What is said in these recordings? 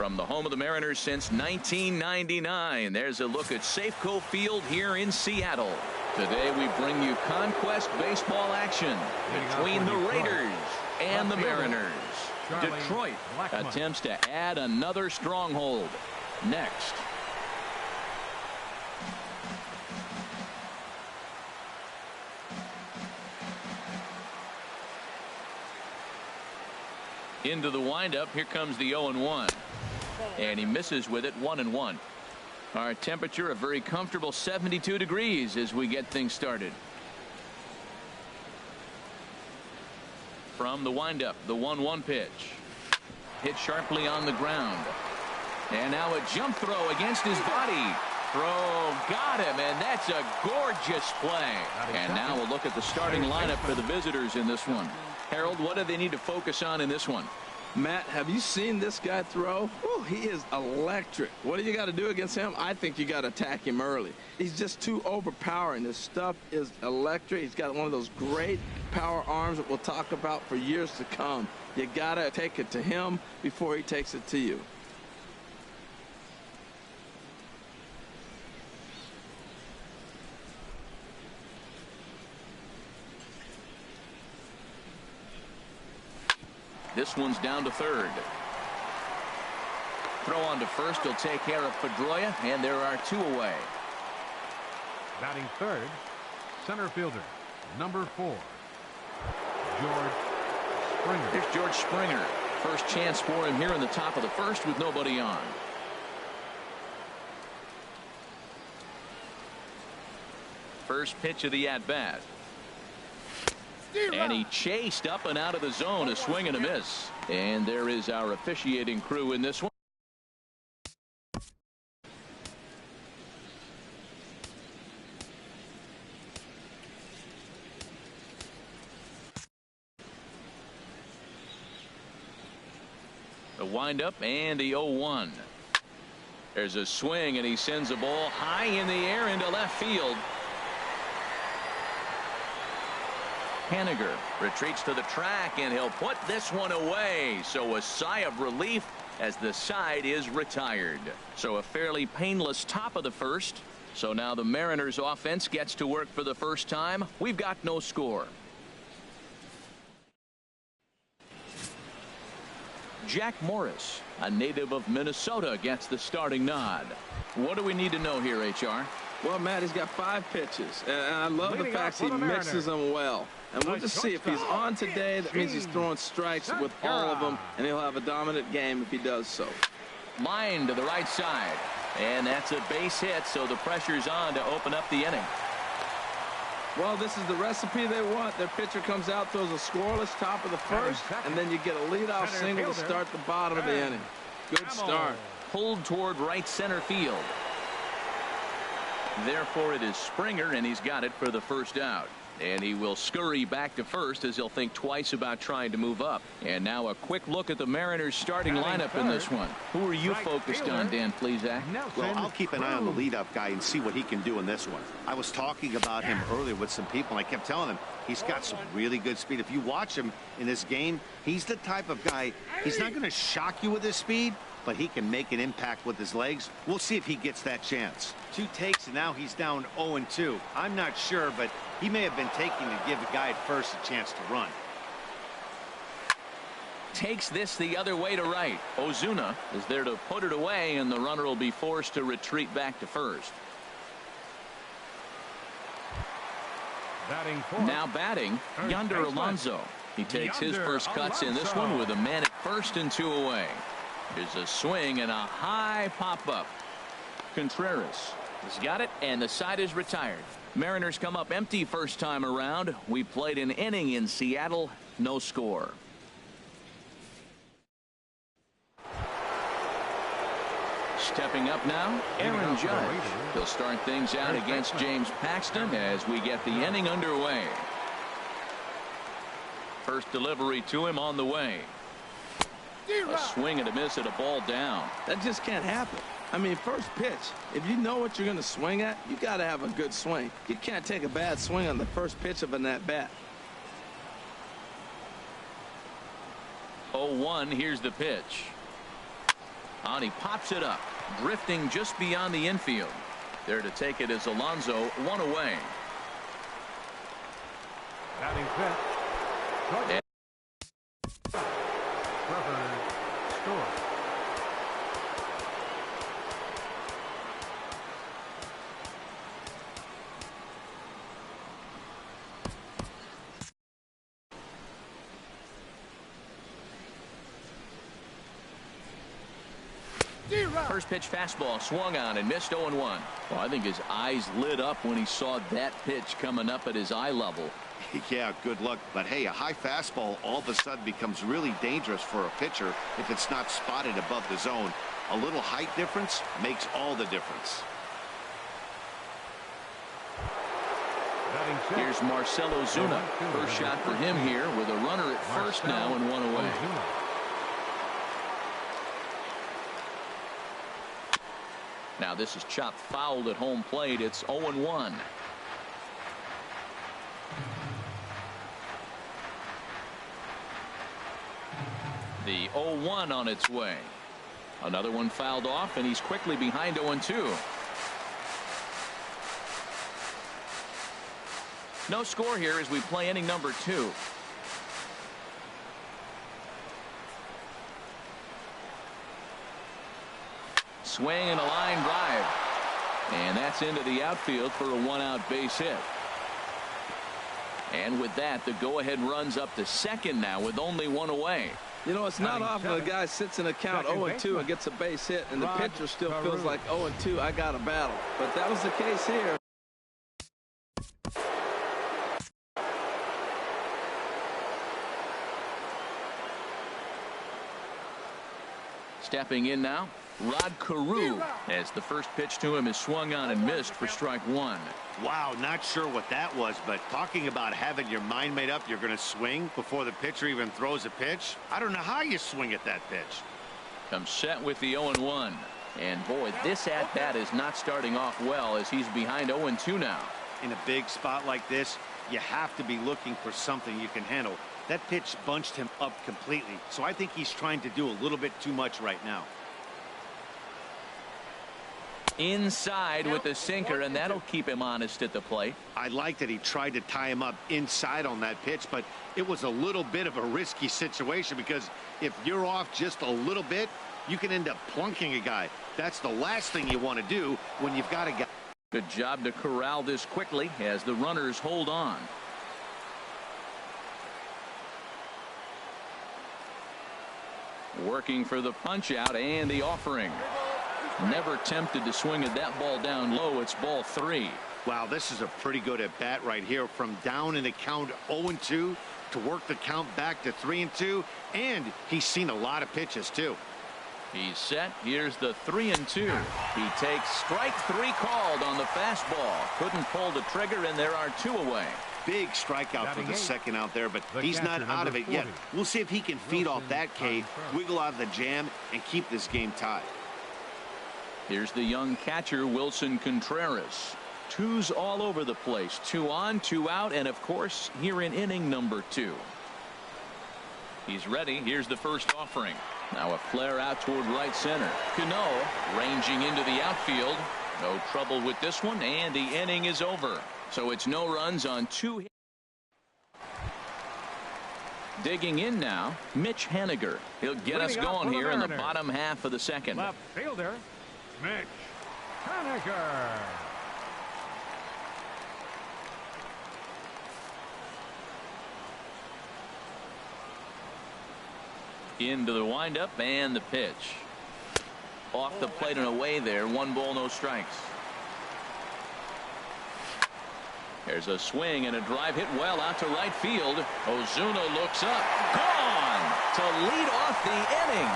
From the home of the Mariners since 1999, there's a look at Safeco Field here in Seattle. Today we bring you Conquest baseball action between the Raiders and the Mariners. Detroit attempts to add another stronghold. Next. Into the windup. Here comes the 0-1. And he misses with it. 1-1. Our temperature a very comfortable 72 degrees as we get things started. From the windup, the 1-1 pitch. Hit sharply on the ground. And now a jump throw against his body. Throw got him, and that's a gorgeous play. And now we'll look at the starting lineup for the visitors in this one. Harold, what do they need to focus on in this one? Matt, have you seen this guy throw? Ooh, he is electric. What do you got to do against him? I think you got to attack him early. He's just too overpowering. This stuff is electric. He's got one of those great power arms that we'll talk about for years to come. You got to take it to him before he takes it to you. This one's down to third. Throw on to first. He'll take care of Pedroia, and there are two away. Batting third, center fielder, number 4, George Springer. Here's George Springer. First chance for him here in the top of the first with nobody on. First pitch of the at-bat. And he chased up and out of the zone, a swing and a miss. And there is our officiating crew in this one. The windup and the 0-1. There's a swing, and he sends a ball high in the air into left field. Haniger retreats to the track, and he'll put this one away. So a sigh of relief as the side is retired. So a fairly painless top of the first. So now the Mariners offense gets to work for the first time. We've got no score. Jack Morris, a native of Minnesota, gets the starting nod. What do we need to know here, HR? Well, Matt, he's got 5 pitches, and I love the fact he mixes them well. And we'll just see if he's on today. That means he's throwing strikes with all of them, and he'll have a dominant game if he does so. Line to the right side, and that's a base hit, so the pressure's on to open up the inning. Well, this is the recipe they want. Their pitcher comes out, throws a scoreless top of the first, and then you get a leadoff single to start the bottom of the inning. Good start. Pulled toward right center field. Therefore, it is Springer, and he's got it for the first out. And he will scurry back to first as he'll think twice about trying to move up. And now a quick look at the Mariners starting lineup in this one. Who are you focused on, Dan Plesac? Well, I'll keep an eye on the leadoff guy and see what he can do in this one. I was talking about him earlier with some people, and I kept telling them he's got some really good speed. If you watch him in this game, he's the type of guy, he's not going to shock you with his speed, but he can make an impact with his legs. We'll see if he gets that chance. 2 takes, and now he's down 0-2. I'm not sure, but he may have been taking to give the guy at first a chance to run. Takes this the other way to right. Ozuna is there to put it away, and the runner will be forced to retreat back to first. Now batting, Yonder Alonso. He takes his first cuts in this one with a man at first and 2 away. Here's a swing and a high pop-up. Contreras has got it, and the side is retired. Mariners come up empty first time around. We played an inning in Seattle. No score. Stepping up now, Aaron Judge. He'll start things out against James Paxton as we get the inning underway. First delivery to him on the way. A swing and a miss at a ball down. That just can't happen. I mean, first pitch, if you know what you're going to swing at, you got to have a good swing. You can't take a bad swing on the first pitch of an at-bat. 0-1, here's the pitch. And he pops it up, drifting just beyond the infield. There to take it is Alonso, one away. Batting fifth. Trevor Story. First pitch fastball swung on and missed 0-1. Well, I think his eyes lit up when he saw that pitch coming up at his eye level. Yeah, good luck. But hey, a high fastball all of a sudden becomes really dangerous for a pitcher if it's not spotted above the zone. A little height difference makes all the difference. Here's Marcell Ozuna. First shot for him here with a runner at first now and one away. Now this is chopped fouled at home plate. It's 0-1. The 0-1 on its way. Another one fouled off, and he's quickly behind 0-2. No score here as we play inning number 2. Swing and a line drive. And that's into the outfield for a one-out base hit. And with that, the go-ahead runs up to second now with only one away. You know, it's not often a guy sits in a count 0-2 and gets a base hit, and the pitcher still feels like 0-2, I got a battle. But that was the case here. Stepping in now, Rod Carew, as the first pitch to him is swung on and missed for strike one. Wow, not sure what that was, but talking about having your mind made up you're going to swing before the pitcher even throws a pitch. I don't know how you swing at that pitch. Comes set with the 0-1. And boy, this at-bat is not starting off well as he's behind 0-2 now. In a big spot like this, you have to be looking for something you can handle. That pitch bunched him up completely, so I think he's trying to do a little bit too much right now. Inside with the sinker, and that'll keep him honest at the plate. I like that he tried to tie him up inside on that pitch, but it was a little bit of a risky situation because if you're off just a little bit, you can end up plunking a guy. That's the last thing you want to do when you've got a guy. Good job to corral this quickly as the runners hold on. Working for the punch out and the offering. Never tempted to swing at that ball down low. It's ball 3. Wow, this is a pretty good at bat right here, from down in the count 0-2 to work the count back to 3-2, and he's seen a lot of pitches too. He's set. Here's the 3-2. He takes strike 3 called on the fastball. Couldn't pull the trigger, and there are 2 away. Big strikeout for the second out there, but he's not out of it yet. We'll see if he can feed off that K, wiggle out of the jam, and keep this game tied. Here's the young catcher, Wilson Contreras. 2s all over the place. 2 on, 2 out, and of course, here in inning number 2. He's ready. Here's the first offering. Now a flare out toward right center. Cano ranging into the outfield. No trouble with this one, and the inning is over. So it's no runs on 2 hits. Digging in now, Mitch Haniger. He'll get us going here in the bottom half of the second. Left fielder, Mitch Haniger. Into the windup and the pitch. Off the plate and away there. 1 ball, no strikes. There's a swing and a drive hit well out to right field. Ozuna looks up. Gone to lead off the inning.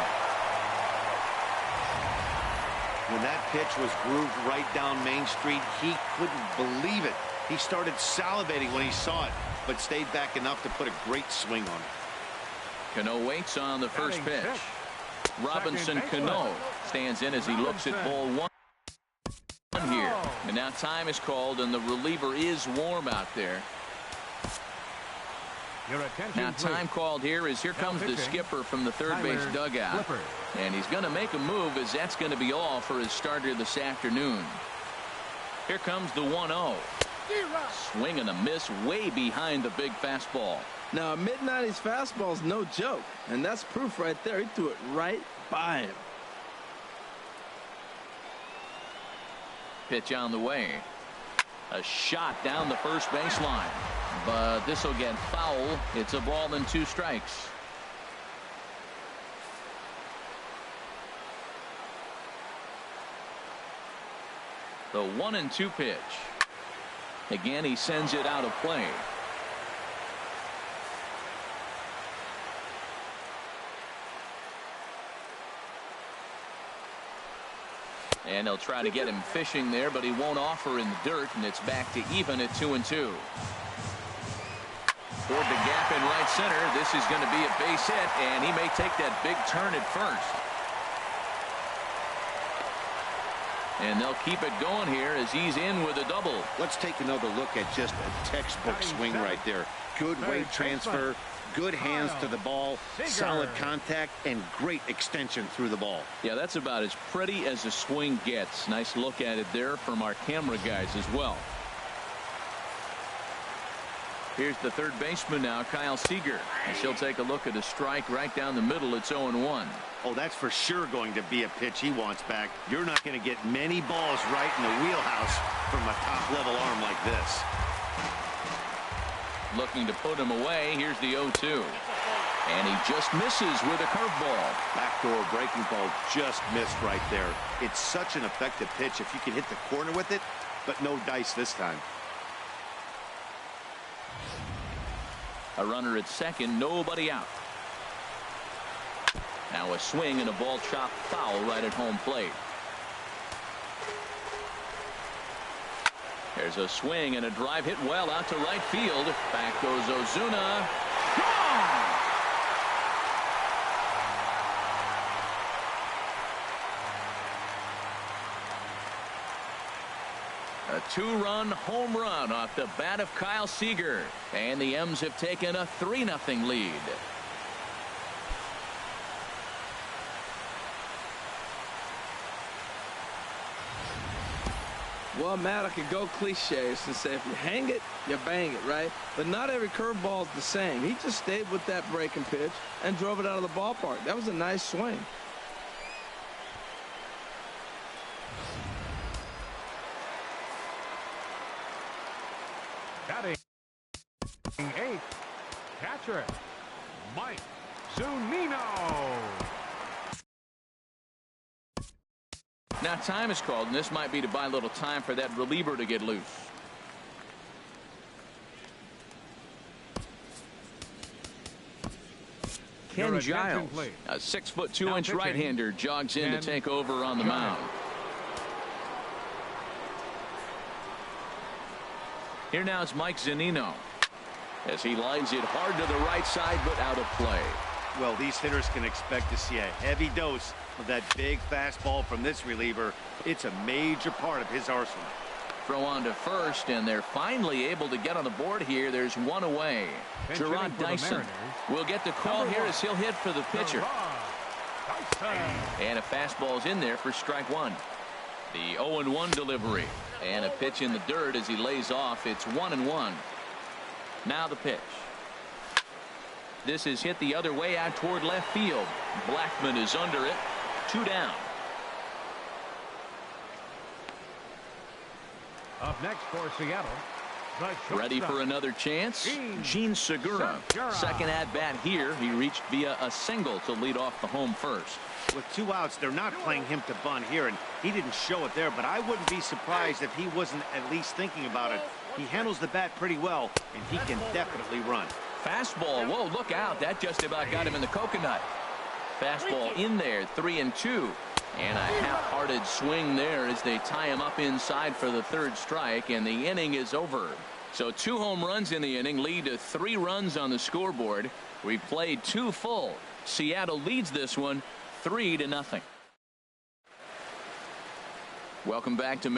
When that pitch was grooved right down Main Street, he couldn't believe it. He started salivating when he saw it, but stayed back enough to put a great swing on it. Cano waits on the first pitch. Robinson Cano stands in as he looks at ball 1 here. And now time is called, and the reliever is warm out there. Your attention, Now time called here is here comes the skipper from the third base dugout. And he's going to make a move, as that's going to be all for his starter this afternoon. Here comes the 1-0. Swing and a miss way behind the big fastball. Now a mid-90s fastball is no joke, and that's proof right there. He threw it right by him. Pitch on the way. A shot down the first baseline, but this will get foul. It's a ball and 2 strikes. The 1-2 pitch. Again, he sends it out of play. And they'll try to get him fishing there, but he won't offer in the dirt, and it's back to even at 2-2. Toward the gap in right center. This is going to be a base hit, and he may take that big turn at first. And they'll keep it going here as he's in with a double. Let's take another look at just a textbook swing right there. Good weight transfer, good hands to the ball, solid contact, and great extension through the ball. Yeah, that's about as pretty as a swing gets. Nice look at it there from our camera guys as well. Here's the third baseman now, Kyle Seager. And she'll take a look at a strike right down the middle. It's 0-1. Oh, that's for sure going to be a pitch he wants back. You're not going to get many balls right in the wheelhouse from a top-level arm like this. Looking to put him away. Here's the 0-2. And he just misses with a curveball. Backdoor breaking ball just missed right there. It's such an effective pitch if you can hit the corner with it, but no dice this time. A runner at second, nobody out. Now a swing and a ball chopped foul right at home plate. There's a swing and a drive hit well out to right field. Back goes Ozuna. Gone! A 2-run home run off the bat of Kyle Seager. And the M's have taken a 3-0 lead. Well, Matt, I could go cliches and say if you hang it, you bang it, right? But not every curveball is the same. He just stayed with that breaking pitch and drove it out of the ballpark. That was a nice swing. Batting 8th, catcher Mike Zunino. Now time is called, and this might be to buy a little time for that reliever to get loose. Ken Giles, a 6'2" right-hander, jogs in to take over on the mound. Here now is Mike Zunino as he lines it hard to the right side, but out of play. Well, these hitters can expect to see a heavy dose of that big fastball from this reliever. It's a major part of his arsenal. Throw on to first, and they're finally able to get on the board here. There's one away. Gerard Dyson will get the call here as he'll hit for the pitcher. And a fastball's in there for strike one. The 0-1 delivery. And a pitch in the dirt as he lays off. It's 1-1. Now the pitch. This is hit the other way out toward left field. Blackman is under it. 2 down. Up next for Seattle. Ready for another chance? Gene Segura. Second at bat here. He reached via a single to lead off the home first. With 2 outs, they're not playing him to bunt here, and he didn't show it there, but I wouldn't be surprised if he wasn't at least thinking about it. He handles the bat pretty well, and he can definitely run. Fastball. Whoa, look out. That just about got him in the coconut. Fastball in there. 3-2. And a half-hearted swing there as they tie him up inside for the third strike, and the inning is over. So 2 home runs in the inning lead to 3 runs on the scoreboard. We played 2 full. Seattle leads this one 3-0. Welcome back to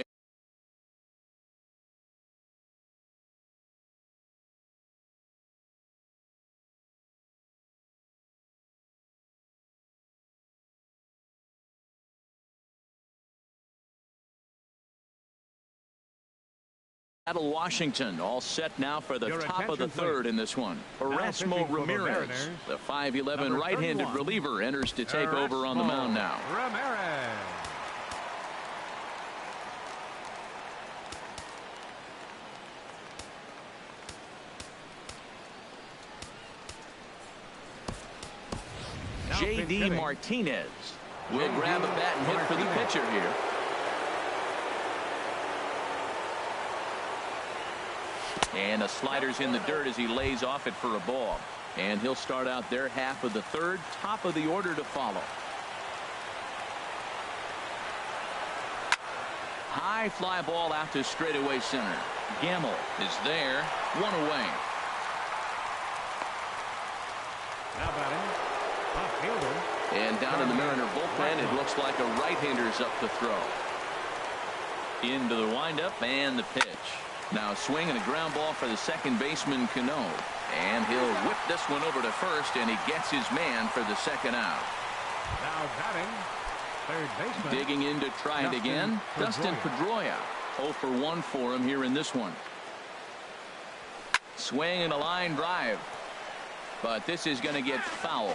Seattle, Washington, all set now for the top of the third in this one. Erasmo Ramirez, the 5'11" right-handed reliever, enters to take over on the mound now. Ramirez. J.D. Martinez will grab a bat and hit for the pitcher here. And a slider's in the dirt as he lays off it for a ball. And he'll start out their half of the third, top of the order to follow. High fly ball out to straightaway center. Gamble is there, one away. Now batting, left fielder. And down in the Mariner bullpen, it looks like a right-hander's up to throw. Into the windup and the pitch. Now swing and a ground ball for the second baseman, Cano. And he'll whip this one over to first, and he gets his man for the second out. Now batting, third baseman. Digging in to try it again, Dustin Pedroia. 0 for 1 for him here in this one. Swing and a line drive. But this is going to get foul.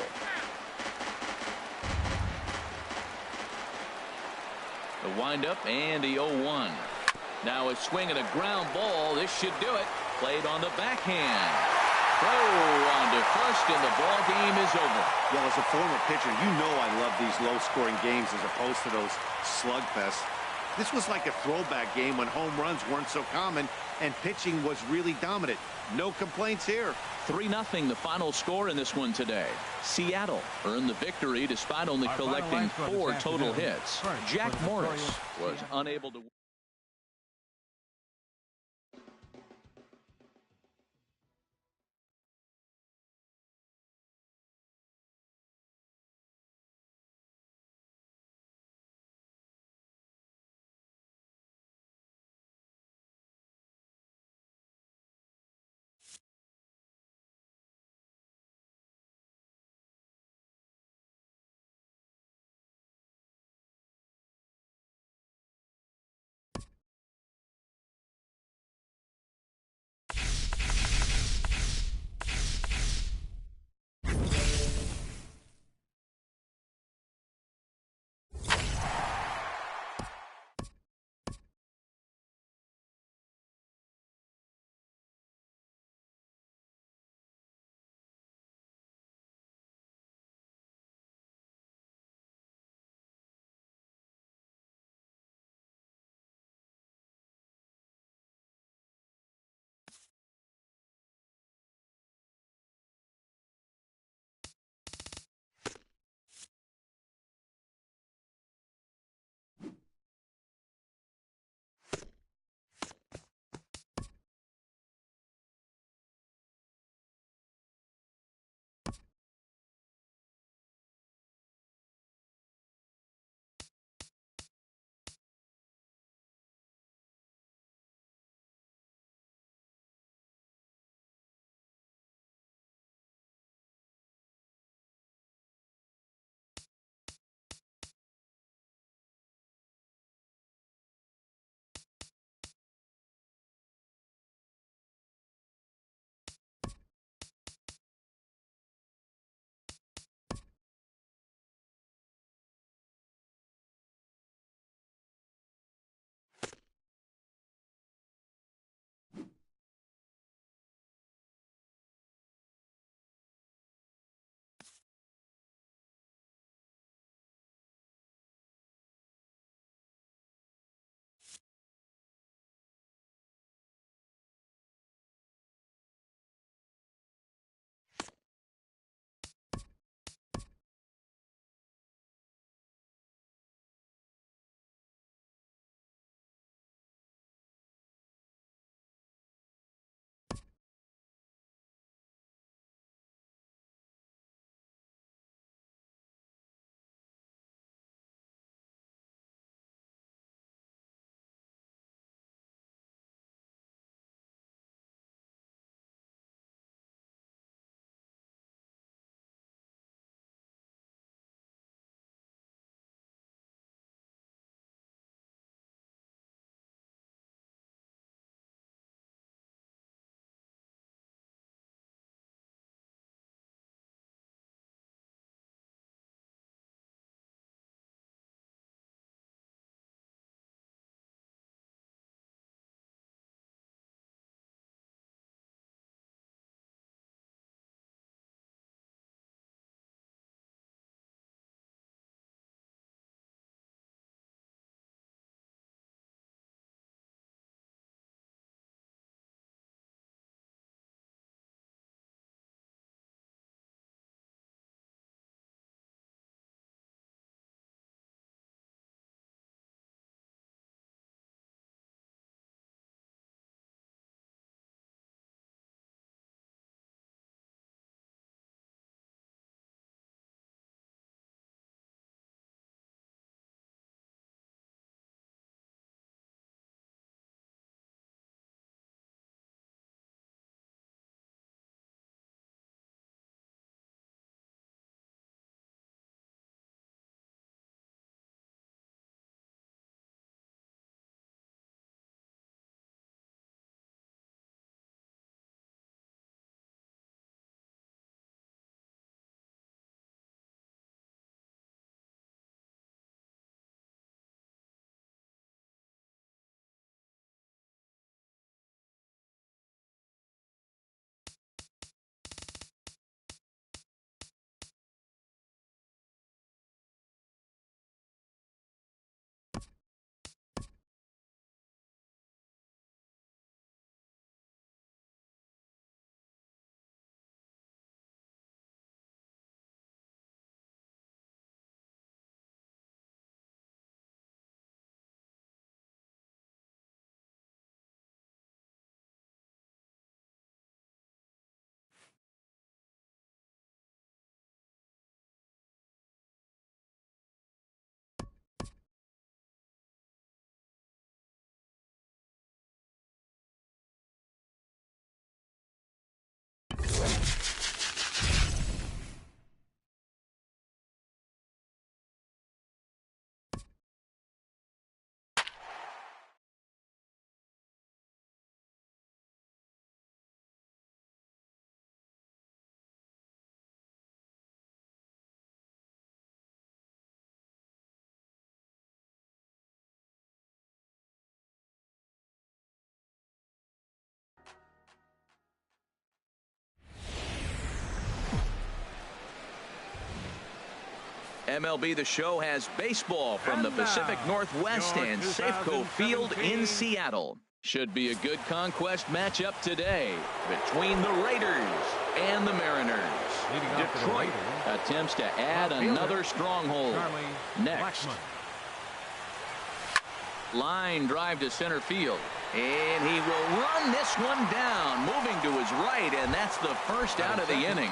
The windup and the 0-1. Now a swing and a ground ball. This should do it. Played on the backhand. Throw on to first, and the ball game is over. Well, as a former pitcher, you know I love these low-scoring games as opposed to those slugfests. This was like a throwback game when home runs weren't so common and pitching was really dominant. No complaints here. 3-0 the final score in this one today. Seattle earned the victory despite only collecting 4 total hits. Jack Morris was unable to MLB The Show has baseball from the Pacific Northwest and Safeco Field in Seattle. Should be a good conquest matchup today between the Raiders and the Mariners. Detroit attempts to add another stronghold. Next. Line drive to center field. And he will run this one down, moving to his right, and that's the first out of the inning.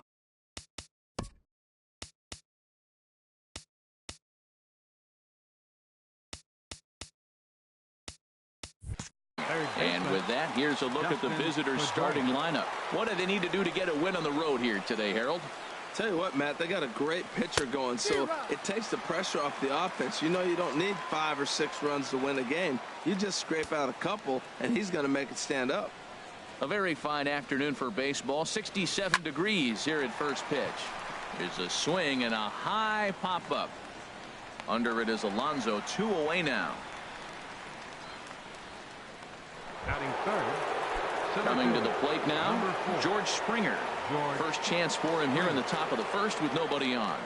And with that, here's a look at the visitors' starting lineup. What do they need to do to get a win on the road here today, Harold? Tell you what, Matt, they got a great pitcher going, so it takes the pressure off the offense. You know you don't need 5 or 6 runs to win a game. You just scrape out a couple, and he's going to make it stand up. A very fine afternoon for baseball. 67 degrees here at first pitch. There's a swing and a high pop-up. Under it is Alonso, 2 away now. Batting third. Coming to the plate now, George Springer. First chance for him here in the top of the first with nobody on.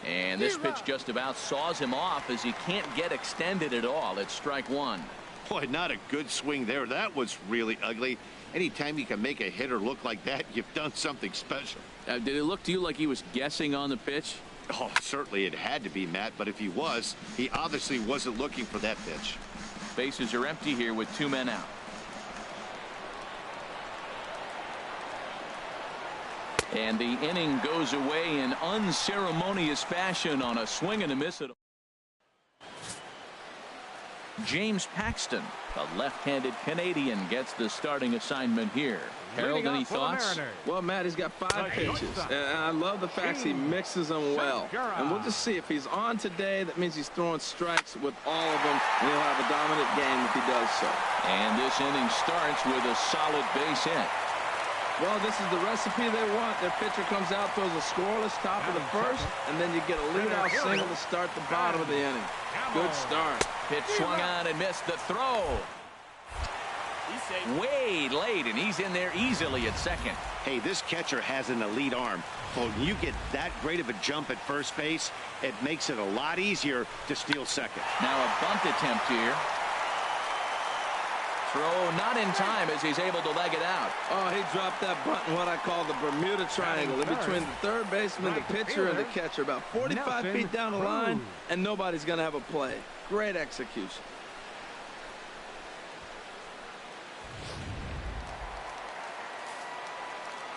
And this pitch just about saws him off as he can't get extended at all. It's strike one. Boy, not a good swing there. That was really ugly. Anytime you can make a hitter look like that, you've done something special. Did it look to you like he was guessing on the pitch? Oh, certainly it had to be, Matt, but if he was, he obviously wasn't looking for that pitch. Bases are empty here with 2 men out. And the inning goes away in unceremonious fashion on a swing and a miss. James Paxton, a left-handed Canadian, gets the starting assignment here. Harold, any thoughts? Well, Matt, he's got 5 pitches, and I love the fact he mixes them well. And we'll just see if he's on today. That means he's throwing strikes with all of them, and he'll have a dominant game if he does so. And this inning starts with a solid base hit. Well, this is the recipe they want. Their pitcher comes out, throws a scoreless top of the first, and then you get a leadoff single to start the bottom of the inning. Good start. Pitch swung on and missed the throw. Way late, and he's in there easily at second. Hey, this catcher has an elite arm. When you get that great of a jump at first base, it makes it a lot easier to steal second. Now a bunt attempt here. Throw not in time as he's able to leg it out. Oh, he dropped that bunt in what I call the Bermuda Triangle, in between the third baseman, the pitcher, and the catcher. About 45 feet down the line, and nobody's going to have a play. Great execution.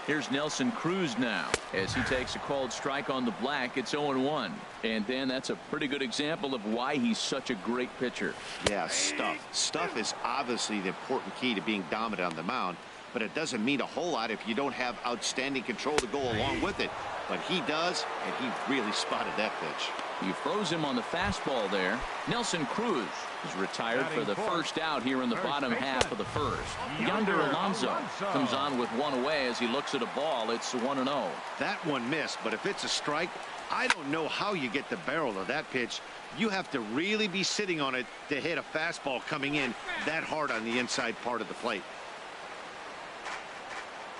Here's Nelson Cruz now as he takes a called strike on the black. It's 0-1. And Dan, that's a pretty good example of why he's such a great pitcher. Yeah, stuff. Stuff is obviously the important key to being dominant on the mound, but it doesn't mean a whole lot if you don't have outstanding control to go along with it. But he does, and he really spotted that pitch. You froze him on the fastball there. Nelson Cruz is retired for the first out here in the bottom half of the first. Yonder Alonso comes on with 1 away as he looks at a ball. It's 1-0. That one missed, but if it's a strike, I don't know how you get the barrel of that pitch. You have to really be sitting on it to hit a fastball coming in that hard on the inside part of the plate.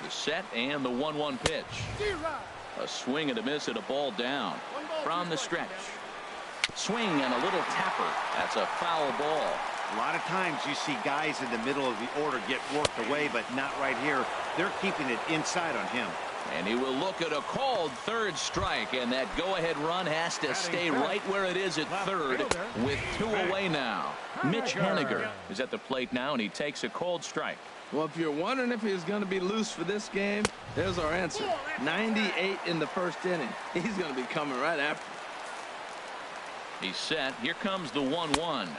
The set and the 1-1 pitch. A swing and a miss at a ball down. From the stretch. Swing and a little tapper. That's a foul ball. A lot of times you see guys in the middle of the order get worked away, but not right here. They're keeping it inside on him. And he will look at a called third strike, and that go-ahead run has to stay right where it is at third with 2 away now. Mitch Haniger is at the plate now, and he takes a called strike. Well, if you're wondering if he's going to be loose for this game, there's our answer. 98 in the first inning. He's going to be coming right after. He's set. Here comes the 1-1.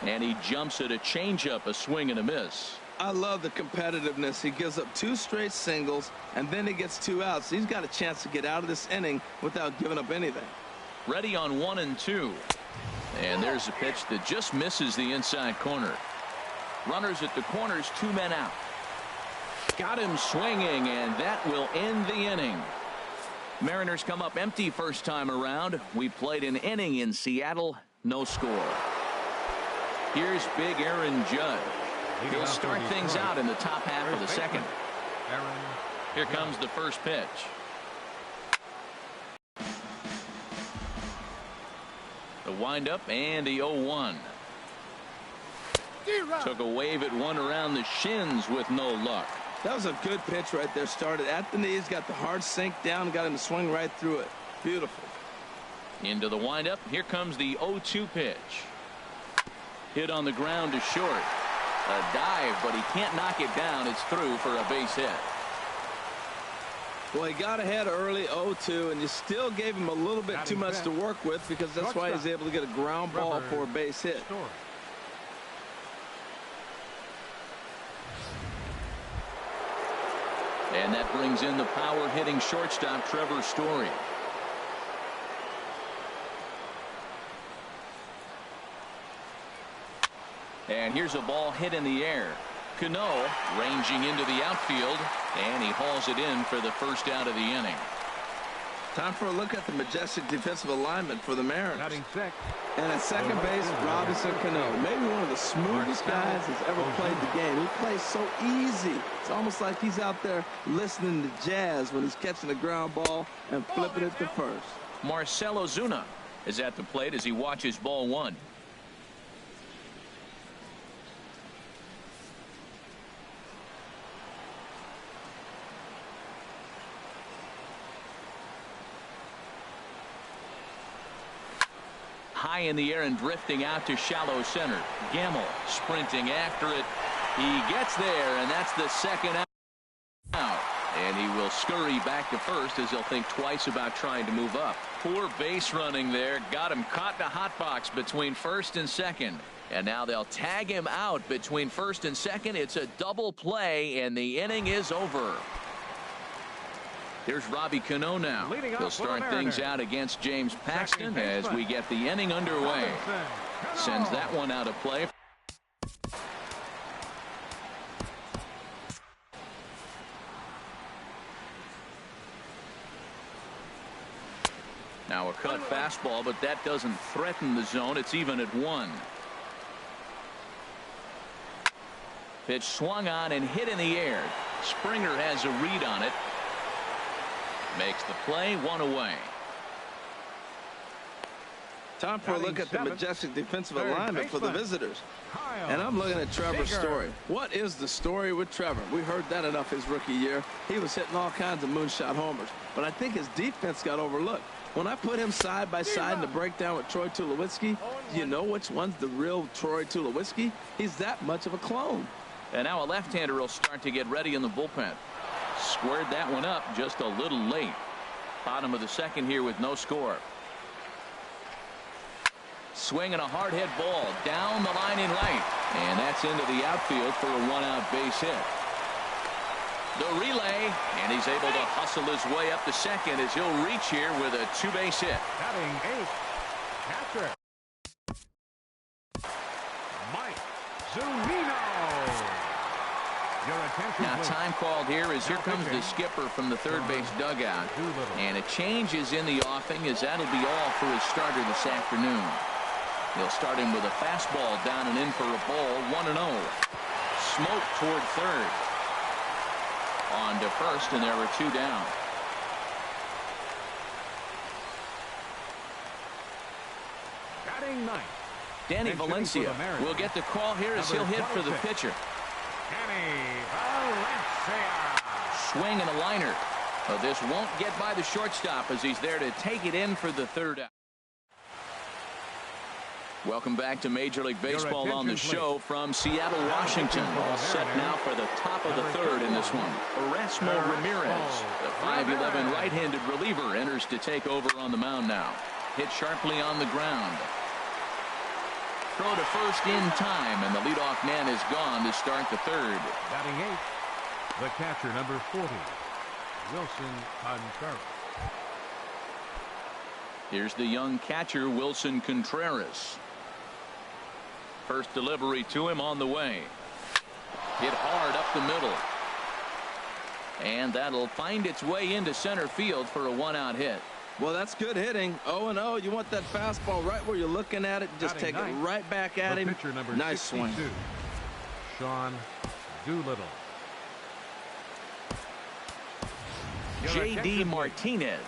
And he jumps at a changeup, a swing and a miss. I love the competitiveness. He gives up 2 straight singles, and then he gets 2 outs. He's got a chance to get out of this inning without giving up anything. Ready on 1 and 2. And there's a pitch that just misses the inside corner. Runners at the corners, 2 men out. Got him swinging, and that will end the inning. Mariners come up empty first time around. We played an inning in Seattle, no score. Here's big Aaron Judd. He'll start things out in the top half of the second. Here comes the first pitch. The windup and the 0-1. Took a wave at one around the shins with no luck. That was a good pitch right there. Started at the knees, got the hard sink down, got him to swing right through it. Beautiful. Into the windup. Here comes the 0-2 pitch. Hit on the ground to short. A dive, but he can't knock it down. It's through for a base hit. Well, he got ahead early, 0-2, and you still gave him a little bit too much to work with because that's why he's able to get a ground ball for a base hit. And that brings in the power-hitting shortstop, Trevor Story. And here's a ball hit in the air. Cano ranging into the outfield, and he hauls it in for the first out of the inning. Time for a look at the majestic defensive alignment for the Mariners. And at second base, Robinson Cano, maybe one of the smoothest guys that's ever played the game. He plays so easy. It's almost like he's out there listening to jazz when he's catching the ground ball and flipping it to first. Marcell Ozuna is at the plate as he watches ball one. High in the air and drifting out to shallow center. Gamble sprinting after it. He gets there, and that's the second out. And he will scurry back to first as he'll think twice about trying to move up. Poor base running there. Got him caught in a hot box between first and second. And now they'll tag him out between first and second. It's a double play, and the inning is over. Here's Robbie Cano now. He'll start things out against James Paxton as we get the inning underway. Sends that one out of play. Now a cut fastball, but that doesn't threaten the zone. It's even at 1. Pitch swung on and hit in the air. Springer has a read on it. Makes the play, 1 away. Time for a look at the majestic defensive alignment for the visitors. And I'm looking at Trevor Story. What is the story with Trevor? We heard that enough his rookie year. He was hitting all kinds of moonshot homers. But I think his defense got overlooked. When I put him side by side in the breakdown with Troy Tulowitzki, do you know which one's the real Troy Tulowitzki? He's that much of a clone. And now a left-hander will start to get ready in the bullpen. Squared that one up just a little late. Bottom of the second here with no score. Swinging a hard hit ball down the line in right. And that's into the outfield for a 1-out base hit. The relay, and he's able to hustle his way up to second as he'll reach here with a 2-base hit. Batting 8th, catcher Mike Zunino. Now time called here as here comes the skipper from the third base dugout. And a change is in the offing as that'll be all for his starter this afternoon. He'll start him with a fastball down and in for a ball, 1-0. Smoke toward third. On to first, and there were 2 down. Batting 9th. Danny Valencia will get the call here as he'll hit for the pitcher. Swing and a liner. But this won't get by the shortstop as he's there to take it in for the 3rd out. Welcome back to Major League Baseball on the show from Seattle, Washington. All set now for the top of the 3rd in this one. Erasmo Ramirez, the 5'11" right-handed reliever, enters to take over on the mound now. Hit sharply on the ground. Throw to first in time, and the leadoff man is gone to start the 3rd. Batting 8th, the catcher, number 40, Wilson Contreras. Here's the young catcher, Wilson Contreras. First delivery to him on the way. Hit hard up the middle. And that'll find its way into center field for a 1-out hit. Well, that's good hitting. 0-0. You want that fastball right where you're looking at it. Just take it right back at him. Nice swing. Sean Doolittle. J.D. Martinez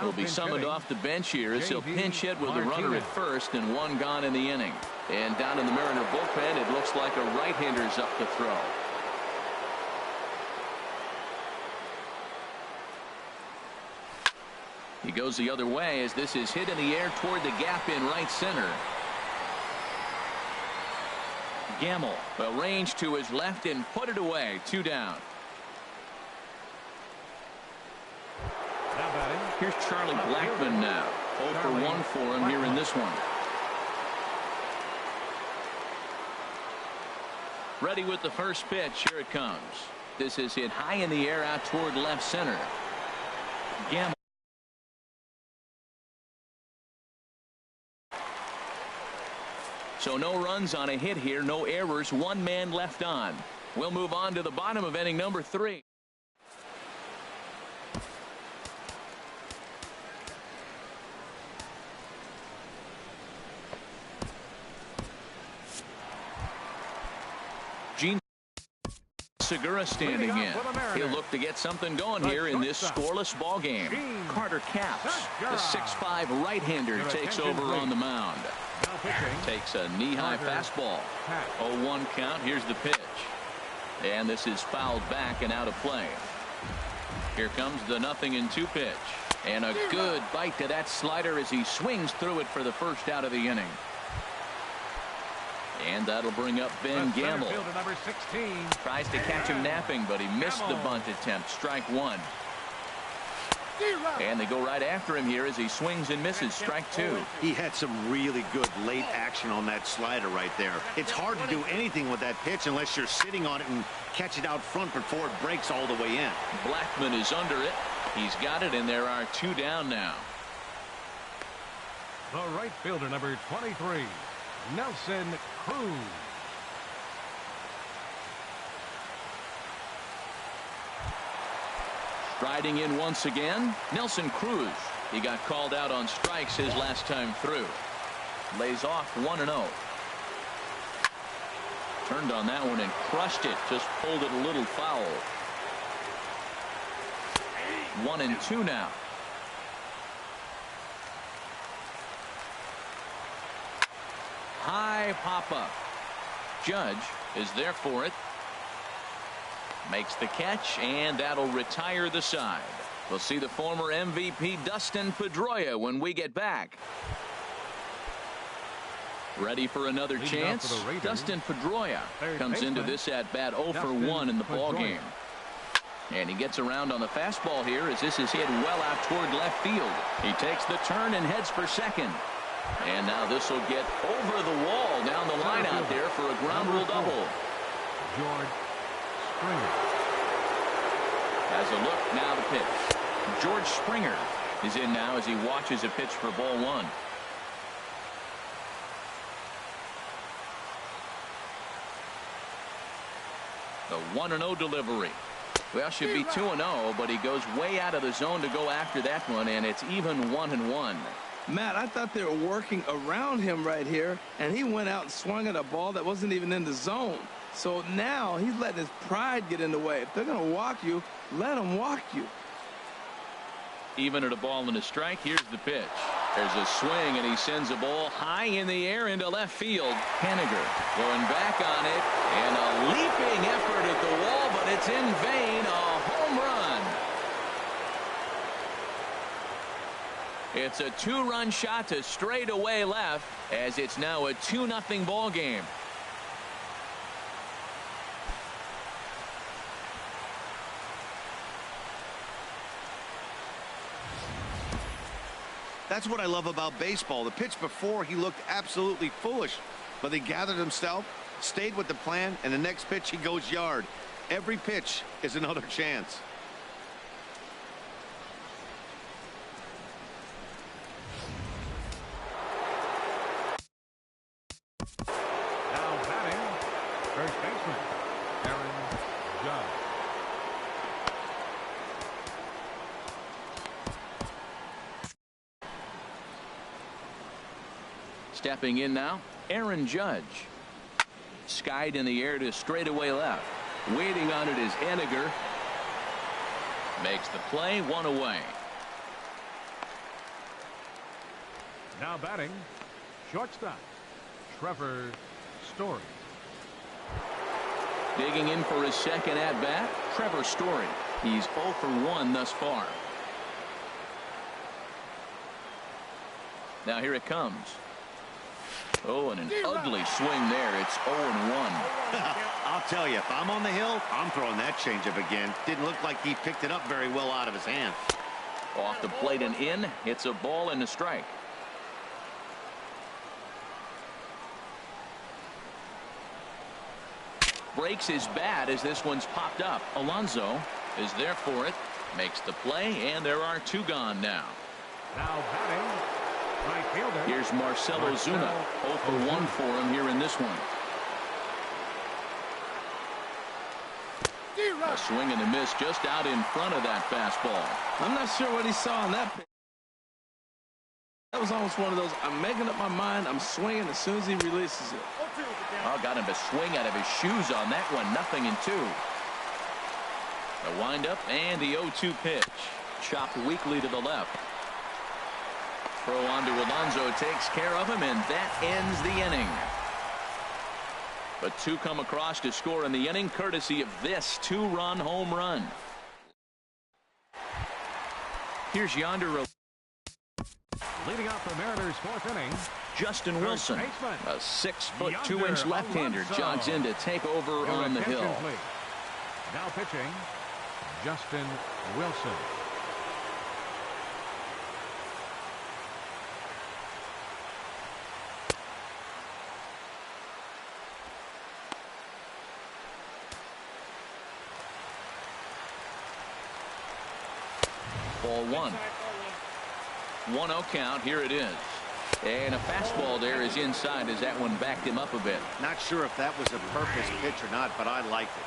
will be summoned off the bench here as he'll pinch hit with the runner at first and one gone in the inning. And down in the Mariner bullpen, it looks like a right-hander's up to throw. He goes the other way as this is hit in the air toward the gap in right center. Gamble arranged to his left and put it away. 2 down. Here's Charlie Blackmon now. 0 for 1 for him here in this one. Ready with the first pitch. Here it comes. This is hit high in the air out toward left center. Gamble. So no runs on a hit here, no errors, 1 man left on. We'll move on to the bottom of inning number 3. Gene Segura standing in. He'll look to get something going here in this scoreless ball game. Carter Capps, the 6'5" right-hander, takes over on the mound. Takes a knee-high fastball. 0-1 count. Here's the pitch. And this is fouled back and out of play. Here comes the 0-2 pitch. And a good bite to that slider as he swings through it for the first out of the inning. And that'll bring up Ben Gamble. Number 16. Tries to catch him napping, but he missed the bunt attempt. Strike 1. And they go right after him here as he swings and misses. Strike 2. He had some really good late action on that slider right there. It's hard to do anything with that pitch unless you're sitting on it and catch it out front before it breaks all the way in. Blackmon is under it. He's got it, and there are 2 down now. The right fielder, number 23, Nelson Cruz. Striding in once again, Nelson Cruz. He got called out on strikes his last time through. Lays off 1-0. Turned on that one and crushed it. Just pulled it a little foul. 1-2 now. High pop up. Judge is there for it. Makes the catch, and that'll retire the side. We'll see the former MVP Dustin Pedroia when we get back. Ready for another chance? Dustin Pedroia comes into this at bat 0 for 1 in the ball game. And he gets around on the fastball here as this is hit well out toward left field. He takes the turn and heads for second. And now this will get over the wall down the line out there for a ground rule double. George Springer. Has a look, now the pitch. George Springer is in now as he watches a pitch for ball 1. The 1-0 delivery. Well, should be 2-0, but he goes way out of the zone to go after that one, and it's even 1-1. Matt, I thought they were working around him right here, and he went out and swung at a ball that wasn't even in the zone. So now he's letting his pride get in the way. If they're going to walk you, let them walk you. Even at a ball and a strike, here's the pitch. There's a swing, and he sends a ball high in the air into left field. Henniger going back on it, and a leaping effort at the wall, but it's in vain. A home run. It's a 2-run shot to straightaway left as it's now a 2-0 ball game. That's what I love about baseball. The pitch before, he looked absolutely foolish, but he gathered himself, stayed with the plan, and the next pitch he goes yard. Every pitch is another chance. Now batting, first baseman, Aaron Judge. Stepping in now, Aaron Judge. Skied in the air to straightaway left. Waiting on it is Henniger. Makes the play, one away. Now batting, shortstop, Trevor Story. Digging in for his second at-bat, Trevor Story. He's 0 for 1 thus far. Now here it comes. Oh, and an ugly swing there. It's 0-1. I'll tell you, if I'm on the hill, I'm throwing that changeup again. Didn't look like he picked it up very well out of his hand. Off the plate and in. It's a ball and a strike. Breaks his bat as this one's popped up. Alonso is there for it. Makes the play, and there are 2 gone now. Now batting, right fielder. Here's Marcell Ozuna. 0 for 1 for him here in this one. A swing and a miss just out in front of that fastball. I'm not sure what he saw on that pitch. That was almost one of those, I'm making up my mind, I'm swinging as soon as he releases it. Oh, got him to swing out of his shoes on that one. 0-2. The windup and the 0-2 pitch. Chopped weakly to the left. Throw on to Alonso takes care of him, and that ends the inning. But 2 come across to score in the inning, courtesy of this 2-run home run. Here's Yonder. Leading off the Mariners' 4th inning, Justin Wilson, a 6-foot 2-inch left-hander, jogs in to take over on the hill. Now pitching, Justin Wilson. Ball 1. 1-0 count. Here it is. And a fastball there is inside as that one backed him up a bit. Not sure if that was a purpose pitch or not, but I liked it.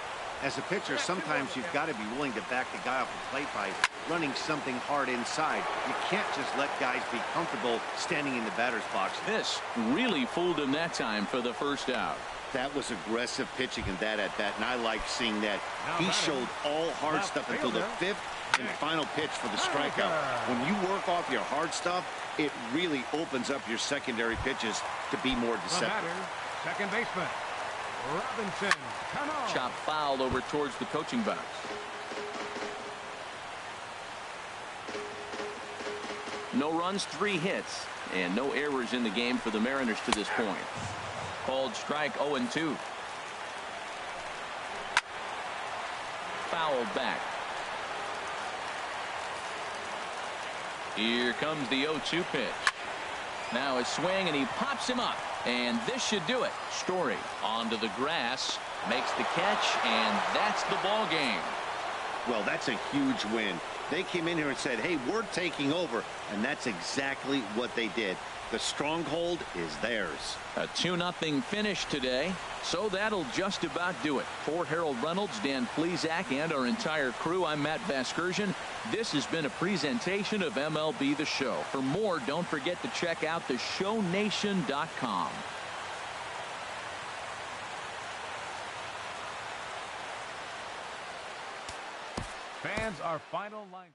As a pitcher, sometimes you've got to be willing to back the guy off the plate by running something hard inside. You can't just let guys be comfortable standing in the batter's box. This really fooled him that time for the first out. That was aggressive pitching in that at-bat, and I like seeing that. He showed all hard stuff until the 5th and final pitch for the strikeout. When you work off your hard stuff, it really opens up your secondary pitches to be more deceptive. Second baseman, Robinson. Chop fouled over towards the coaching box. No runs, 3 hits, and no errors in the game for the Mariners to this point. Called strike, 0-2. Fouled back. Here comes the 0-2 pitch. Now a swing, and he pops him up. And this should do it. Story onto the grass, makes the catch, and that's the ball game. Well, that's a huge win. They came in here and said, hey, we're taking over, and that's exactly what they did. The stronghold is theirs. A 2-0 finish today, so that'll just about do it. For Harold Reynolds, Dan Plesac, and our entire crew, I'm Matt Vasgersian. This has been a presentation of MLB The Show. For more, don't forget to check out theshownation.com. Fans, our final line.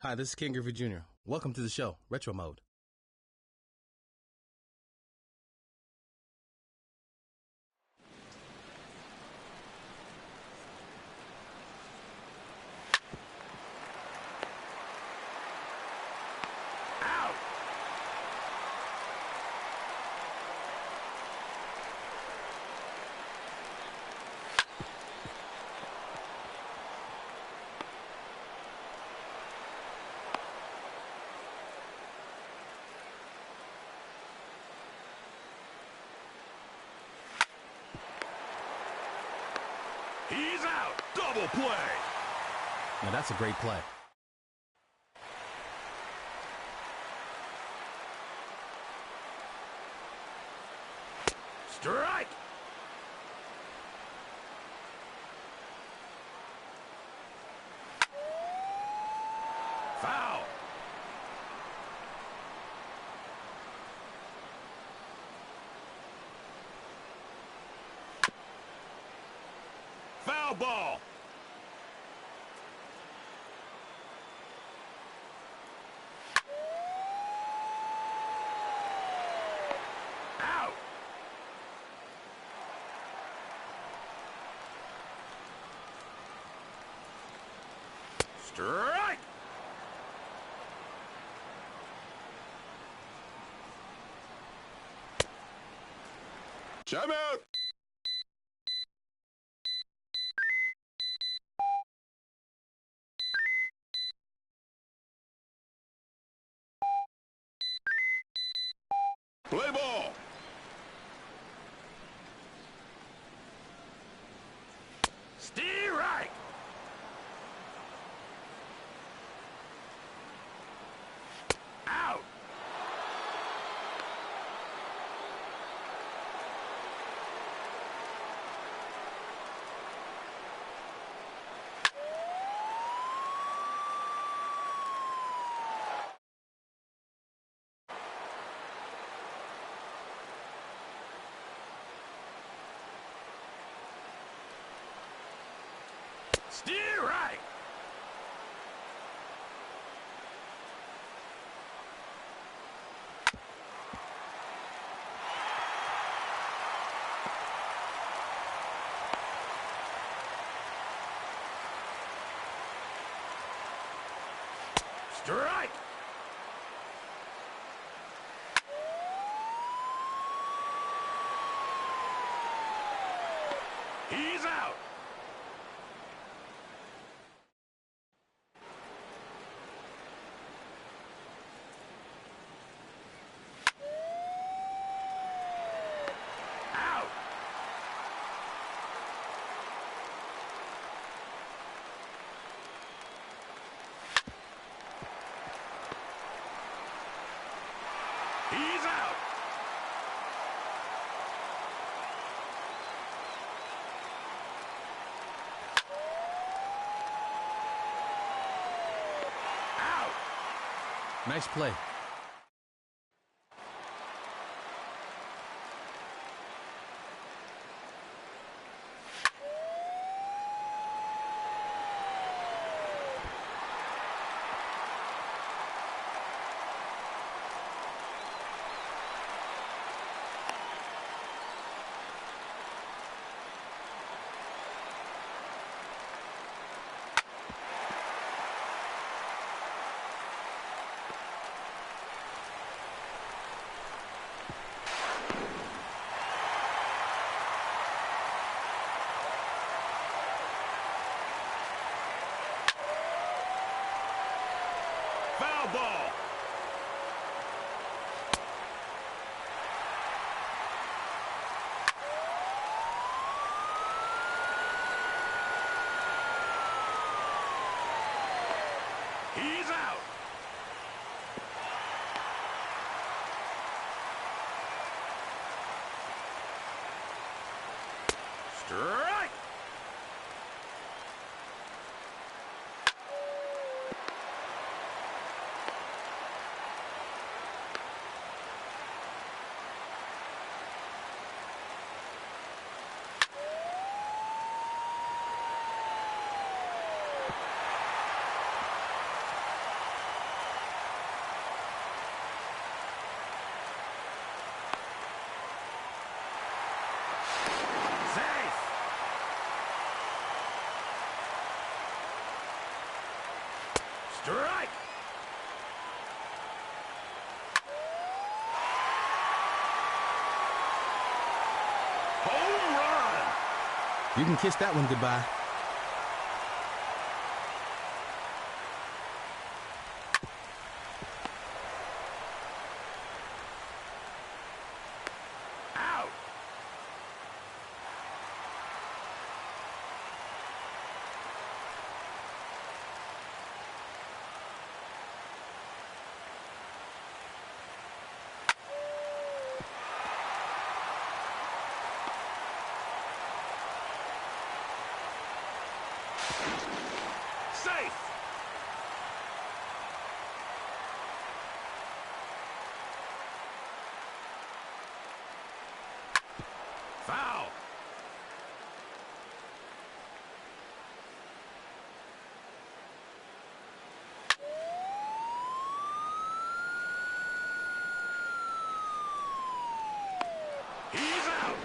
Hi, this is Ken Griffey Jr. Welcome to the show, Retro Mode. He's out. Double play. Now that's a great play. Strike. Foul. Foul ball. Out. Strike. Timeout. Play ball. Strike. Out. Strike. Strike. He's out. Out. He's out. Out. Nice play. Foul ball. He's out. Strike. Strike! Home run! You can kiss that one goodbye. Out! Safe! Foul! He's out!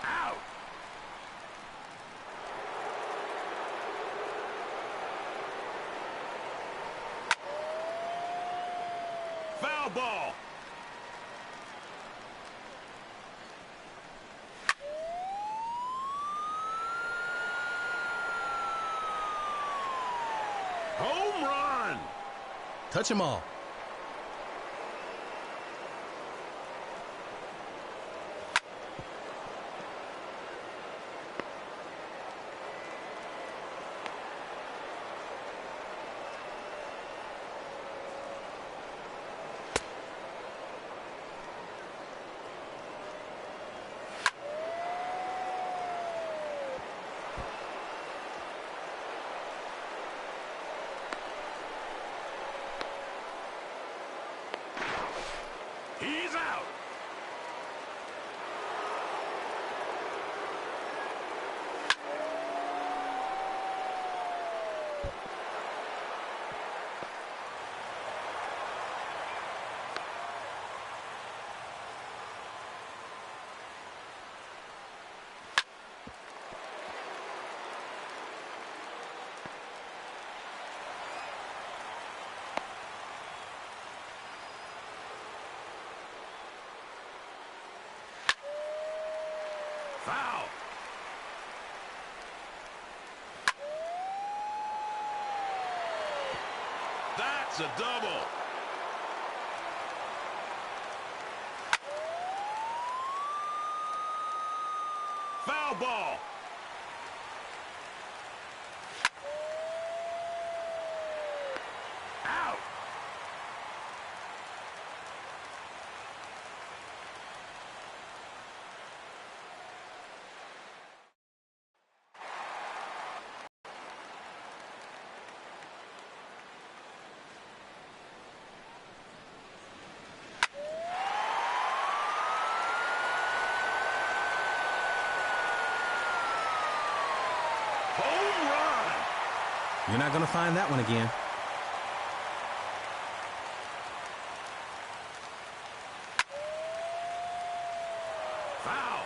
Out! Foul ball! Home run! Touch them all. He's out! Foul! That's a double! Foul ball! Out! Home run! You're not going to find that one again. Foul!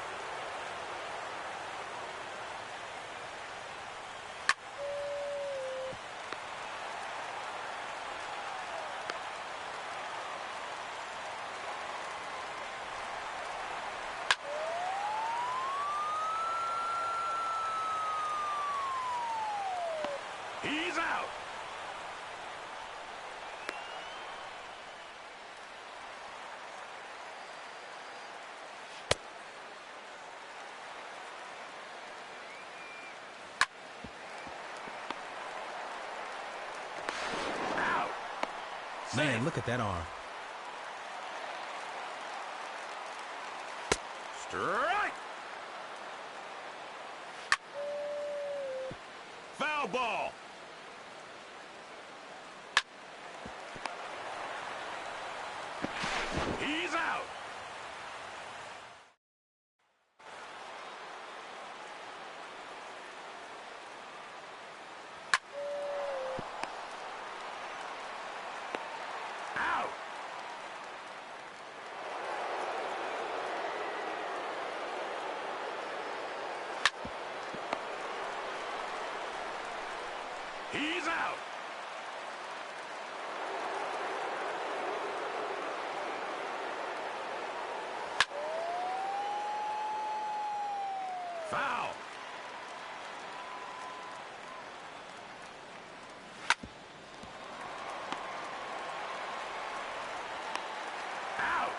He's out! Out! Man, look at that arm. Strike! Foul ball! He's out! Foul. Out.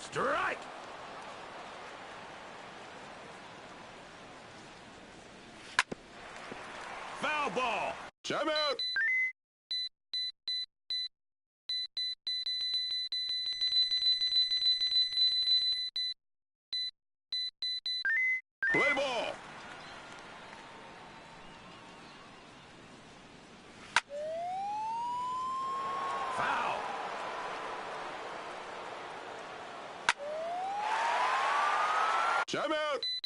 Strike. Foul ball. Timeout. Play ball. Foul. Timeout.